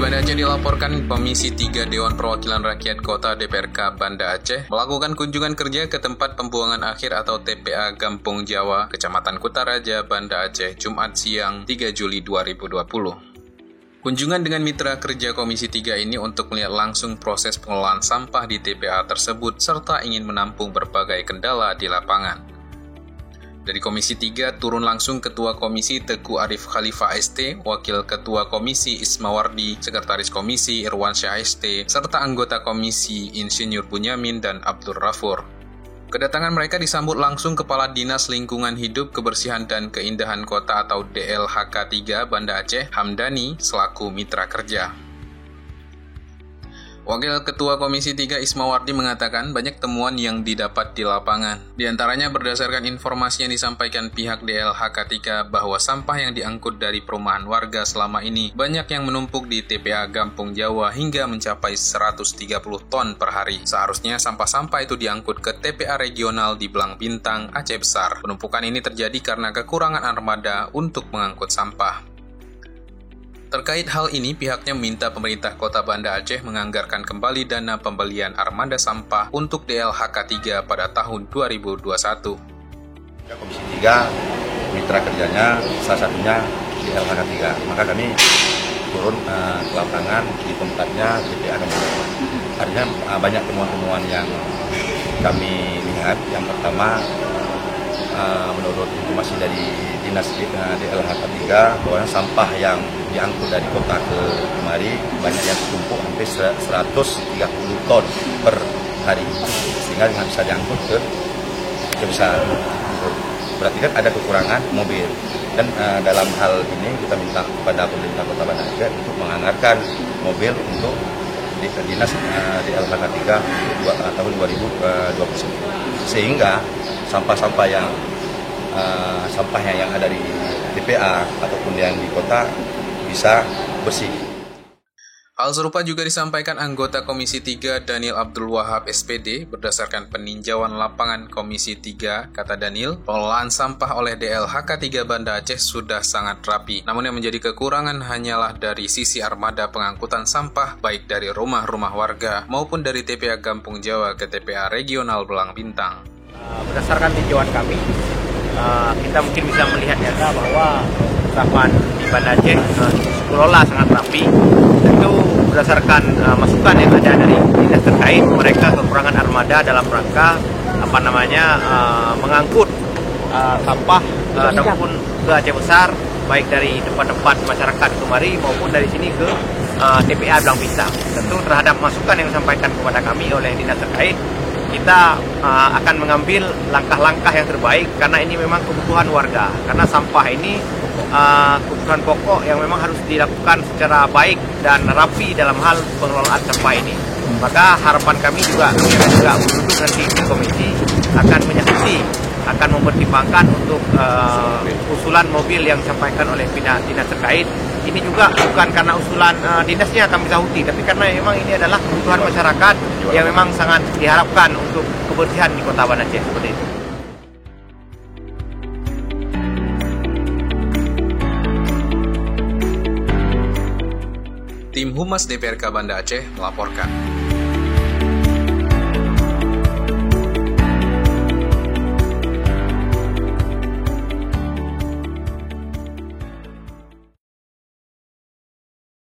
Banda Aceh dilaporkan Komisi 3 Dewan Perwakilan Rakyat Kota DPRK Banda Aceh melakukan kunjungan kerja ke tempat pembuangan akhir atau TPA Gampung Jawa, Kecamatan Kutaraja, Banda Aceh, Jumat siang 3 Juli 2020. Kunjungan dengan mitra kerja Komisi 3 ini untuk melihat langsung proses pengelolaan sampah di TPA tersebut serta ingin menampung berbagai kendala di lapangan. Dari Komisi 3 turun langsung Ketua Komisi Teguh Arif Khalifah ST, Wakil Ketua Komisi Ismawardi, Sekretaris Komisi Irwansyah ST, serta anggota Komisi Insinyur Bunyamin dan Abdur Rafur. Kedatangan mereka disambut langsung Kepala Dinas Lingkungan Hidup, Kebersihan dan Keindahan Kota atau DLHK 3 Banda Aceh, Hamdani, selaku mitra kerja. Wakil Ketua Komisi 3 Ismawardi mengatakan banyak temuan yang didapat di lapangan. Di antaranya berdasarkan informasi yang disampaikan pihak DLHK 3 bahwa sampah yang diangkut dari perumahan warga selama ini banyak yang menumpuk di TPA Gampung Jawa hingga mencapai 130 ton per hari. Seharusnya sampah-sampah itu diangkut ke TPA regional di Belang Bintang, Aceh Besar. Penumpukan ini terjadi karena kekurangan armada untuk mengangkut sampah. Terkait hal ini, pihaknya meminta pemerintah Kota Banda Aceh menganggarkan kembali dana pembelian armada sampah untuk DLHK 3 pada tahun 2021. Komisi 3, mitra kerjanya salah satunya DLHK 3. Maka kami turun ke lapangan di tempatnya TPA Gampung Jawa. Artinya banyak temuan-temuan yang kami lihat. Yang pertama, menurut informasi dari Dinas DLHK 3 bahwa sampah yang diangkut dari kota ke kemari banyak yang tertumpuk hampir 130 ton per hari, sehingga nggak bisa diangkut ke besar. Berarti kan ada kekurangan mobil, dan dalam hal ini kita minta kepada pemerintah Kota Banda Aceh untuk menganggarkan mobil untuk Dinas DLHK 3 tahun 2021, sehingga sampah-sampah yang ada di TPA ataupun yang di kota bisa bersih. Hal serupa juga disampaikan anggota Komisi 3 Daniel Abdul Wahab SPD. Berdasarkan peninjauan lapangan Komisi 3, kata Daniel, pengelolaan sampah oleh DLHK 3 Banda Aceh sudah sangat rapi. Namun yang menjadi kekurangan hanyalah dari sisi armada pengangkutan sampah baik dari rumah-rumah warga maupun dari TPA Gampung Jawa ke TPA regional Belang Bintang. Berdasarkan tinjauan kami, kita mungkin bisa melihat nyata bahwa sampah di Banda Aceh dikelola sangat rapi. Tentu berdasarkan masukan yang ada dari dinas terkait, mereka kekurangan armada dalam rangka mengangkut sampah ataupun ke Aceh Besar, baik dari tempat-tempat masyarakat kemari maupun dari sini ke TPA Belang Bintang. Tentu terhadap masukan yang disampaikan kepada kami oleh dinas terkait, kita akan mengambil langkah-langkah yang terbaik karena ini memang kebutuhan warga. Karena sampah ini kebutuhan pokok yang memang harus dilakukan secara baik dan rapi dalam hal pengelolaan sampah ini. Maka harapan kami juga berduduk nanti di komisi akan menyaksikan, akan mempertimbangkan untuk usulan mobil yang disampaikan oleh dinas terkait. Ini juga bukan karena usulan dinasnya kami sahuti, tapi karena memang ini adalah kebutuhan masyarakat yang memang sangat diharapkan untuk kebersihan di Kota Banda Aceh seperti itu. Tim Humas DPRK Banda Aceh melaporkan.